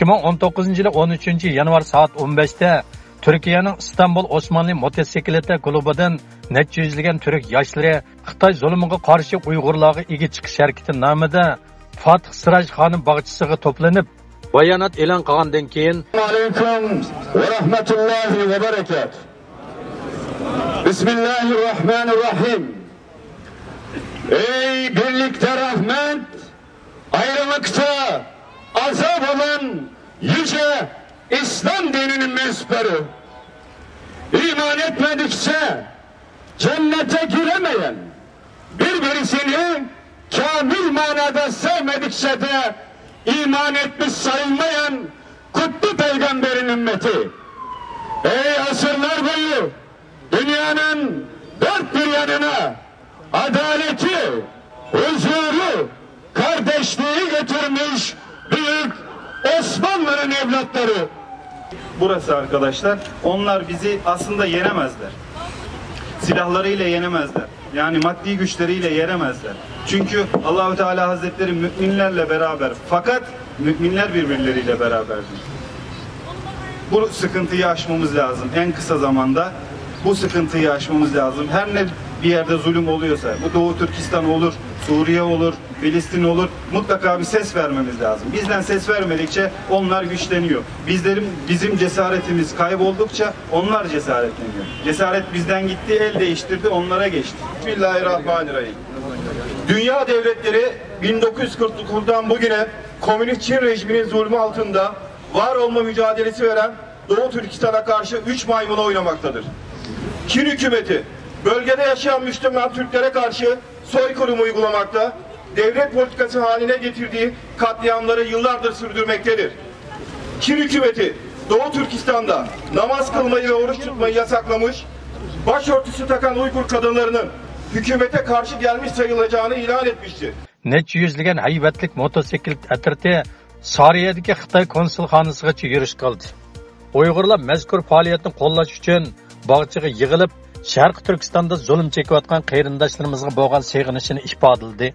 2019 yılı 13 yanvar saat 15'te Türkiye'nin İstanbul Osmanlı Motosikleti klubidan neçe yüzlegen Türk yaşları Xitoy zulmiga qarshi Uyg'urlarga ega chiqish harakati nomida Fatih Siraj xonim bog'chisiga to'planib bayonot e'lon qilgandan keyin Aleyküm ve rahmetullahi ve berekat. Bismillahirrahmanirrahim. Ey birlikte rahmet, ayrılıkta azap olan yüce İslam dininin mensupları, iman etmedikçe cennete giremeyen, birbirisini kamil manada sevmedikçe de iman etmiş sayılmayan kutlu peygamberin ümmeti. Ey asırlar boyu dünyanın dört bir yanına adaleti, huzuru, kardeşliği getirmiş büyük Osmanlı'nın evlatları. Burası arkadaşlar, onlar bizi aslında yenemezler. Silahlarıyla yenemezler. Yani maddi güçleriyle yenemezler. Çünkü Allahu Teala Hazretleri müminlerle beraber, fakat müminler birbirleriyle beraberdir. Bu sıkıntıyı aşmamız lazım. En kısa zamanda bu sıkıntıyı aşmamız lazım. Her ne bir yerde zulüm oluyorsa, bu Doğu Türkistan olur, Suriye olur, Filistin olur, mutlaka bir ses vermemiz lazım. Bizden ses vermedikçe onlar güçleniyor. Bizim cesaretimiz kayboldukça onlar cesaretleniyor. Cesaret bizden gitti, el değiştirdi, onlara geçti. Bismillahirrahmanirrahim. Dünya devletleri 1949'dan bugüne Komünist Çin rejiminin zulmü altında var olma mücadelesi veren Doğu Türkistan'a karşı 3 maymunu oynamaktadır. Çin hükümeti bölgede yaşayan Müslüman Türklere karşı soykırım uygulamakta, devlet politikası haline getirdiği katliamları yıllardır sürdürmektedir. Çin hükümeti Doğu Türkistan'da namaz kılmayı ve oruç tutmayı yasaklamış, başörtüsü takan Uygur kadınlarının hükümete karşı gelmiş sayılacağını ilan etmiştir. Neçe yüzlegen haybatlik motosiklet atriti Sariyadagi Xitoy konsulxonasigacha yurish qildi. Uyg'urlar mazkur faoliyatni qo'llash uchun bog'chaga yig'ilib, Sharq Turkistonda zulm chekayotgan qarindoshlarimizga bo'lgan sevginishini ifodaladi.